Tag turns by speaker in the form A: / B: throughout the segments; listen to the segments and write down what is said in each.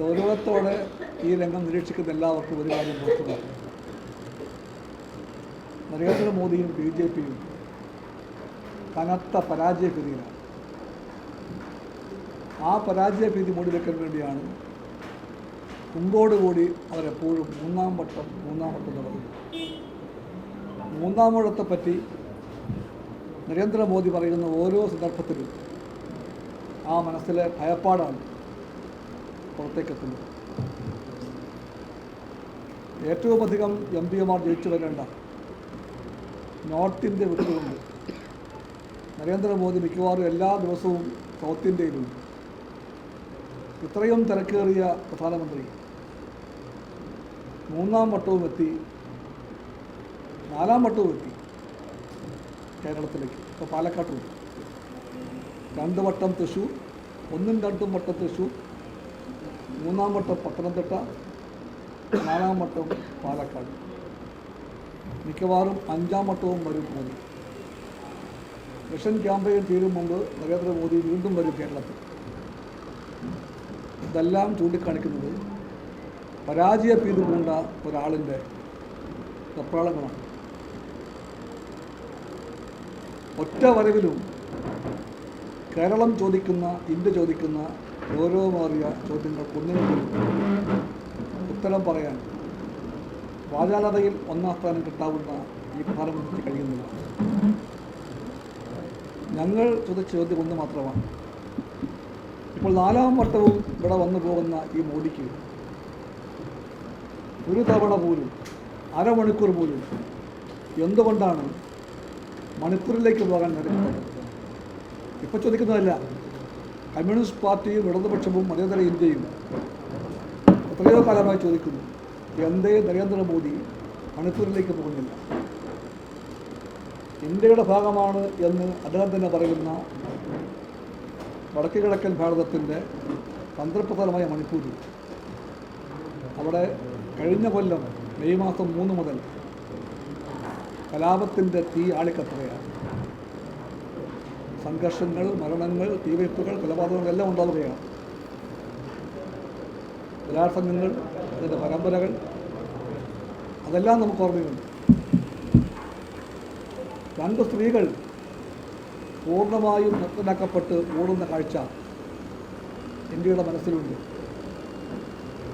A: ഗൗരവത്തോടെ ഈ രംഗം നിരീക്ഷിക്കുന്ന എല്ലാവർക്കും ഒരു കാര്യം ഓർക്കുക. നരേന്ദ്രമോദിയും BJPയും കനത്ത പരാജയഭീതിയിലാണ്. ആ പരാജയഭീതി മൂടി വയ്ക്കാൻ വേണ്ടിയാണ് കുമ്പോടുകൂടി അവരെപ്പോഴും മൂന്നാം വട്ടം നടന്നു. മൂന്നാം വട്ടത്തെപ്പറ്റി നരേന്ദ്രമോദി പറയുന്ന ഓരോ സന്ദർഭത്തിലും ആ മനസ്സിലെ ഭയപ്പാടാണ് പുറത്തേക്കെത്തുന്നത്. ഏറ്റവും അധികം MP-മാർ ജയിച്ചു വരേണ്ട നോർത്ത് ഇന്ത്യ വിട്ടുകൊണ്ട് നരേന്ദ്രമോദി മിക്കവാറും എല്ലാ ദിവസവും സൗത്ത് ഇന്ത്യയിലും ഇത്രയും തിരക്കേറിയ പ്രധാനമന്ത്രി മൂന്നാം വട്ടവും എത്തി, നാലാം വട്ടവും എത്തി കേരളത്തിലേക്ക്. ഇപ്പോൾ പാലക്കാട്ടും 2 വട്ടം തൃശ്ശൂർ, 1ഉം 2ഉം വട്ടം തൃശ്ശൂർ, 3ആം വട്ടം പത്തനംതിട്ട, 4ആം വട്ടം പാലക്കാട്, മിക്കവാറും 5ആം വട്ടവും വരും മോദി. മിഷൻ ക്യാമ്പയിൻ തീരും മുമ്പ് നരേന്ദ്രമോദി വീണ്ടും വരും കേരളത്തിൽ. ഇതെല്ലാം ചൂണ്ടിക്കാണിക്കുന്നത് പരാജയഭീതി പൂണ്ട ഒരാളിൻ്റെ വെപ്രാളങ്ങളാണ്. ഒറ്റ വരവിലും കേരളം ചോദിക്കുന്ന, ഇന്ത്യ ചോദിക്കുന്ന ഗൗരവമേറിയ ചോദ്യങ്ങൾക്കൊന്നിനും ഉത്തരം പറയാൻ വാചാലതയിൽ 1ാം സ്ഥാനം കിട്ടാവുന്ന ഈ പ്രധാനമന്ത്രിക്ക് കഴിയുന്നില്ല. ഞങ്ങൾ ചോദിച്ച ചോദ്യം ഒന്ന് മാത്രമാണ്. ഇപ്പോൾ 4ആം വട്ടവും ഇവിടെ വന്നു പോകുന്ന ഈ മോദിക്ക് ഒരു തവണ പോലും, അരമണിക്കൂർ പോലും എന്തുകൊണ്ടാണ് മണിപ്പൂരിലേക്ക് പോകാൻ നിരക്കുന്നത്? ഇപ്പോൾ ചോദിക്കുന്നതല്ല. കമ്മ്യൂണിസ്റ്റ് പാർട്ടിയും ഇടതുപക്ഷവും മതേതര ഇന്ത്യയും എത്രയോ കാലമായി ചോദിക്കുന്നു, എന്തേ നരേന്ദ്രമോദി മണിപ്പൂരിലേക്ക് പോകുന്നില്ല? ഇന്ത്യയുടെ ഭാഗമാണ് എന്ന് അദ്ദേഹം തന്നെ പറയുന്ന വടക്ക് കിഴക്കൻ ഭാരതത്തിൻ്റെ തന്ത്രപ്രധാനമായ മണിപ്പൂരിൽ, അവിടെ കഴിഞ്ഞ കൊല്ലം മെയ് മാസം 3 മുതൽ കലാപത്തിൻ്റെ തീ ആളിക്കത്തുകയാണ്. സംഘർഷങ്ങൾ, മരണങ്ങൾ, തീവയ്പ്പുകൾ, കൊലപാതകങ്ങളെല്ലാം ഉണ്ടാവുകയാണ്. ബലാത്സംഗങ്ങൾ, അതിൻ്റെ പരമ്പരകൾ, അതെല്ലാം നമുക്ക് ഓർമ്മയുണ്ട്. 2 സ്ത്രീകൾ പൂർണ്ണമായും നിർത്തലാക്കപ്പെട്ട് ഓടുന്ന കാഴ്ച ഇന്ത്യയുടെ മനസ്സിലുണ്ട്.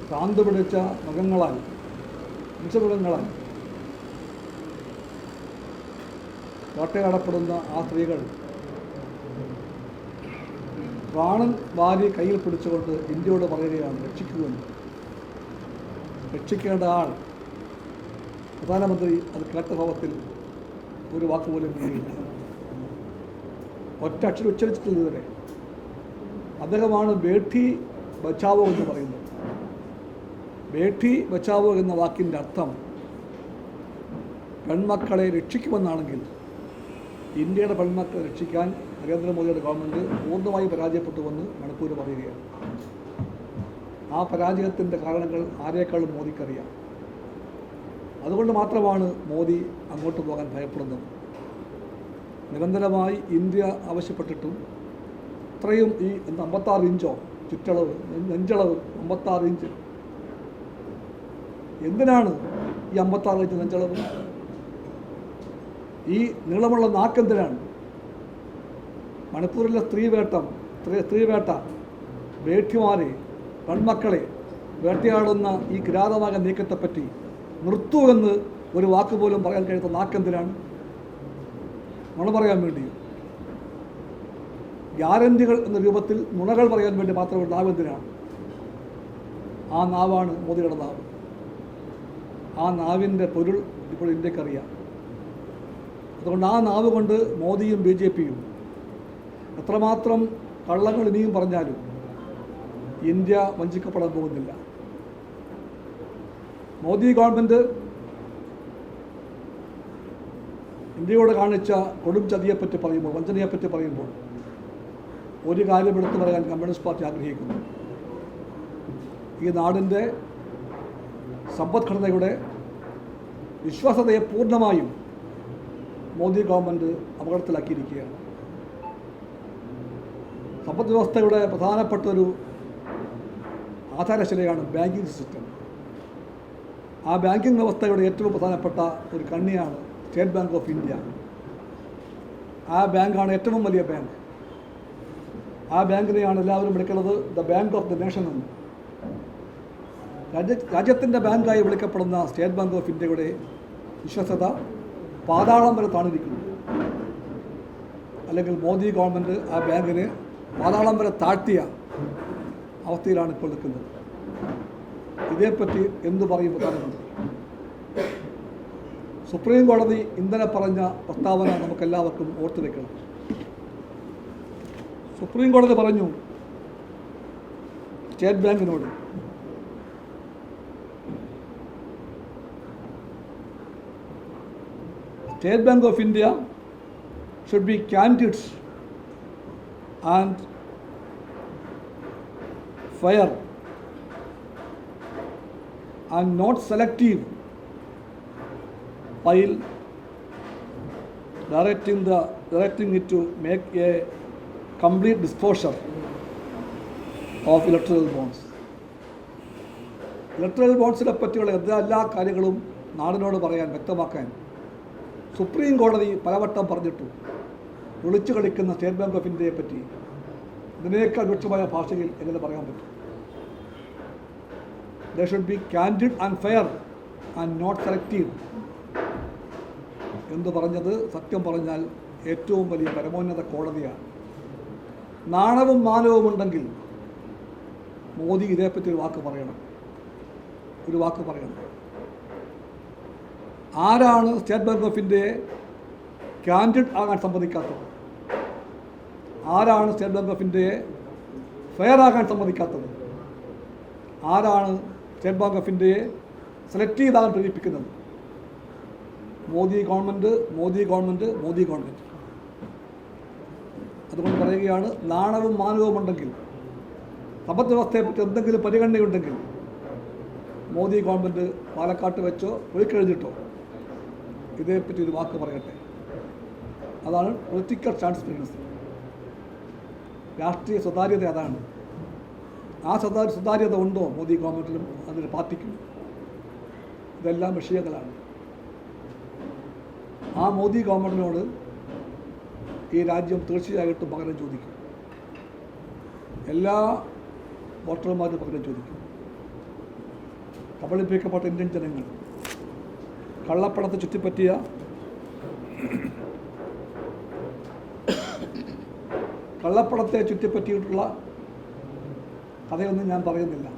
A: ഭ്രാന്ത് പിടിച്ച മൃഗങ്ങളാൽ, മനുഷ്യമൃഗങ്ങളാൽ വേട്ടയാടപ്പെടുന്ന ആ സ്ത്രീകൾ പ്രാണൻ വാരി കയ്യിൽ പിടിച്ചുകൊണ്ട് ഇന്ത്യയോട് പറയുകയാണ്, രക്ഷിക്കുമെന്ന്. രക്ഷിക്കേണ്ട ആൾ പ്രധാനമന്ത്രി അത് കേട്ട ഭാവത്തിൽ ഒരു വാക്കുപോലും ഇല്ല. ഒറ്റ അക്ഷരം ഉച്ചരിച്ചിട്ടില്ല ഇതുവരെ. അദ്ദേഹമാണ് ബേഠി ബച്ചാവോ എന്ന് പറയുന്നത്. ബേഠി ബച്ചാവോ എന്ന വാക്കിൻ്റെ അർത്ഥം പെൺമക്കളെ രക്ഷിക്കുമെന്നാണെങ്കിൽ ഇന്ത്യയുടെ പെൺമക്കളെ രക്ഷിക്കാൻ നരേന്ദ്രമോദിയുടെ ഗവൺമെൻറ് പൂർണ്ണമായി പരാജയപ്പെട്ടുവെന്ന് മണിപ്പൂർ പറയുകയാണ്. ആ പരാജയത്തിൻ്റെ കാരണങ്ങൾ ആരേക്കാളും മോദിക്കറിയാം. അതുകൊണ്ട് മാത്രമാണ് മോദി അങ്ങോട്ട് പോകാൻ ഭയപ്പെടുന്നത്. നിരന്തരമായി ഇന്ത്യ ആവശ്യപ്പെട്ടിട്ടും ഇത്രയും ഈ 56 ഇഞ്ചോ ചുറ്റളവ്, നെഞ്ചളവ് 56 ഇഞ്ച്, എന്തിനാണ് ഈ 56 ഇഞ്ച് നെഞ്ചളവ്? ഈ നീളമുള്ള നാക്കെന്തിനാണ്? മണിപ്പൂരിലെ സ്ത്രീവേട്ട, ബേഠിമാരെ, പെൺമക്കളെ വേട്ടയാടുന്ന ഈ കിരാതമായ നീക്കത്തെപ്പറ്റി നിർത്തൂ എന്ന് ഒരു വാക്കുപോലും പറയാൻ കഴിയാത്ത നാക്കെന്തിനാണ്? നുണ പറയാൻ വേണ്ടിയോ? ഗ്യാരൻറ്റികൾ എന്ന രൂപത്തിൽ നുണകൾ പറയാൻ വേണ്ടി മാത്രമുള്ള നാവെന്തിനാണ്? ആ നാവാണ് മോദിയുടെ നാവ്. ആ നാവിൻ്റെ പൊരുൾ ഇപ്പോൾ ഇന്ത്യക്കറിയാം. അതുകൊണ്ട് ആ നാവ് കൊണ്ട് മോദിയും BJPയും എത്രമാത്രം കള്ളങ്ങൾ ഇനിയും പറഞ്ഞാലും ഇന്ത്യ വഞ്ചിക്കപ്പെടാൻ പോകുന്നില്ല. മോദി ഗവൺമെൻറ് ഇന്ത്യയോട് കാണിച്ച കൊടും ചതിയെപ്പറ്റി പറയുമ്പോൾ, വഞ്ചനയെപ്പറ്റി പറയുമ്പോൾ ഒരു കാര്യം എടുത്തു പറയാൻ കമ്മ്യൂണിസ്റ്റ് പാർട്ടി ആഗ്രഹിക്കുന്നു. ഈ നാടിൻ്റെ സമ്പദ്ഘടനയുടെ വിശ്വാസ്യതയെ പൂർണ്ണമായും മോദി ഗവൺമെൻറ് അപകടത്തിലാക്കിയിരിക്കുകയാണ്. സമ്പദ് വ്യവസ്ഥയുടെ പ്രധാനപ്പെട്ടൊരു ആധാരശിലയാണ് ബാങ്കിങ് സിസ്റ്റം. ആ ബാങ്കിങ് വ്യവസ്ഥയുടെ ഏറ്റവും പ്രധാനപ്പെട്ട ഒരു കണ്ണിയാണ് സ്റ്റേറ്റ് ബാങ്ക് ഓഫ് ഇന്ത്യ. ആ ബാങ്കാണ് ഏറ്റവും വലിയ ബാങ്ക്. ആ ബാങ്കിനെയാണ് എല്ലാവരും വിളിക്കുന്നത് the bank of the nation എന്ന്. രാജ്യത്തിൻ്റെ ബാങ്കായി വിളിക്കപ്പെടുന്ന സ്റ്റേറ്റ് ബാങ്ക് ഓഫ് ഇന്ത്യയുടെ വിശ്വസ്തത പാതാളം വരെ താണിരിക്കുന്നു. അല്ലെങ്കിൽ മോദി ഗവൺമെൻറ് ആ ബാങ്കിനെ പാതാളം വരെ താഴ്ത്തിയ അവസ്ഥയിലാണ് ഇപ്പോൾ നിൽക്കുന്നത്. ഇതേപ്പറ്റി എന്തു പറയും പ്രധാനമന്ത്രി? സുപ്രീം കോടതി ഇന്നലെ പറഞ്ഞ പ്രസ്താവന നമുക്കെല്ലാവർക്കും ഓർത്തു വയ്ക്കണം. സുപ്രീം കോടതി പറഞ്ഞു state ബാങ്കിനോട് State Bank of India should be candid and fair and not selective while directing it to make a complete disclosure of electoral bonds. Electoral ബോണ്ട്സിനെ പറ്റിയുള്ള എല്ലാ കാര്യങ്ങളും നാടിനോട് പറയാൻ, വ്യക്തമാക്കാൻ സുപ്രീം കോടതി പലവട്ടം പറഞ്ഞിട്ടു. ഒളിച്ചു കളിക്കുന്ന സ്റ്റേറ്റ് ബാങ്ക് ഓഫ് ഇന്ത്യയെ പറ്റി ഇതിനേക്കാൾ രൂക്ഷമായ ഭാഷയിൽ എങ്ങനെ പറയാൻ പറ്റും? They should be candid and fair and not selective എന്ന് പറഞ്ഞത് സത്യം പറഞ്ഞാൽ ഏറ്റവും വലിയ പരമോന്നത കോടതിയാണ്. നാണവും മാനവും ഉണ്ടെങ്കിൽ മോദി ഇതേപ്പറ്റി ഒരു വാക്ക് പറയണം. ആരാണ് സ്റ്റേറ്റ് ബാങ്ക് ഓഫ് ഇന്ത്യയെ കാൻഡിഡ് ആകാൻ സമ്മതിക്കാത്തത്? ആരാണ് സ്റ്റേറ്റ് ബാങ്ക് ഓഫ് ഇന്ത്യയെ ഫെയർ ആകാൻ സമ്മതിക്കാത്തത്? ആരാണ് സ്റ്റേറ്റ് ബാങ്ക് ഓഫ് ഇന്ത്യയെ സെലക്ട് ചെയ്താകാൻ പ്രേരിപ്പിക്കുന്നത്? മോദി ഗവൺമെൻറ്. അതുകൊണ്ട് പറയുകയാണ്, നാണവും മാനവും ഉണ്ടെങ്കിൽ, സമ്പദ് വ്യവസ്ഥയെപ്പറ്റി എന്തെങ്കിലും പരിഗണനയുണ്ടെങ്കിൽ മോദി ഗവൺമെൻറ് പാലക്കാട്ട് വെച്ചോ പോയിക്കഴിഞ്ഞിട്ടോ ഇതേപ്പറ്റി ഒരു വാക്ക് പറയട്ടെ. അതാണ് പൊളിറ്റിക്കൽ ട്രാൻസ്പെറൻസി. രാഷ്ട്രീയ സുതാര്യത അതാണ്. ആ സുതാര്യത ഉണ്ടോ മോദി ഗവൺമെൻറ്റിലും അതിന് പാർട്ടിക്കും? ഇതെല്ലാം വിഷയങ്ങളാണ്. ആ മോദി ഗവൺമെൻറ്റിനോട് ഈ രാജ്യം തീർച്ചയായിട്ടും പകരം ചോദിക്കും. എല്ലാ വോട്ടർമാരും പകരം ചോദിക്കും. കബളിപ്പിക്കപ്പെട്ട ഇന്ത്യൻ ജനങ്ങൾ, കള്ളപ്പണത്തെ ചുറ്റിപ്പറ്റിയ കള്ളപ്പണത്തെ ചുറ്റിപ്പറ്റിയിട്ടുള്ള കഥയൊന്നും ഞാൻ പറയുന്നില്ല.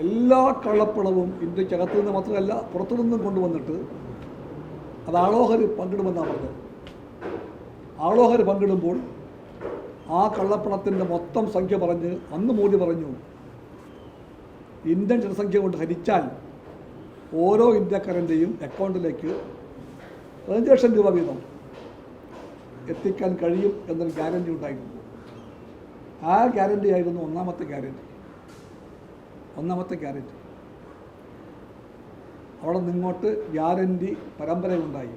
A: എല്ലാ കള്ളപ്പണവും ഇന്ത്യക്കകത്തു നിന്ന് മാത്രമല്ല പുറത്തു നിന്നും കൊണ്ടുവന്നിട്ട് അത് ആളോഹരി പങ്കിടുമെന്നാണ് പറഞ്ഞത്. ആളോഹരി പങ്കിടുമ്പോൾ ആ കള്ളപ്പണത്തിൻ്റെ മൊത്തം സംഖ്യ പറഞ്ഞ് അന്ന് മോദി പറഞ്ഞു, ഇന്ത്യൻ ജനസംഖ്യ കൊണ്ട് ഹരിച്ചാൽ ഓരോ ഇന്ത്യക്കാരൻ്റെയും അക്കൗണ്ടിലേക്ക് 15 ലക്ഷം രൂപ വീതം എത്തിക്കാൻ കഴിയും എന്നൊരു ഗ്യാരണ്ടി ഉണ്ടായിരുന്നു. ആ ഗ്യാരണ്ടി ആയിരുന്നു ഒന്നാമത്തെ ഗ്യാരണ്ടി. അവിടെ നിങ്ങോട്ട് ഗ്യാരണ്ടി പരമ്പരയുണ്ടായി.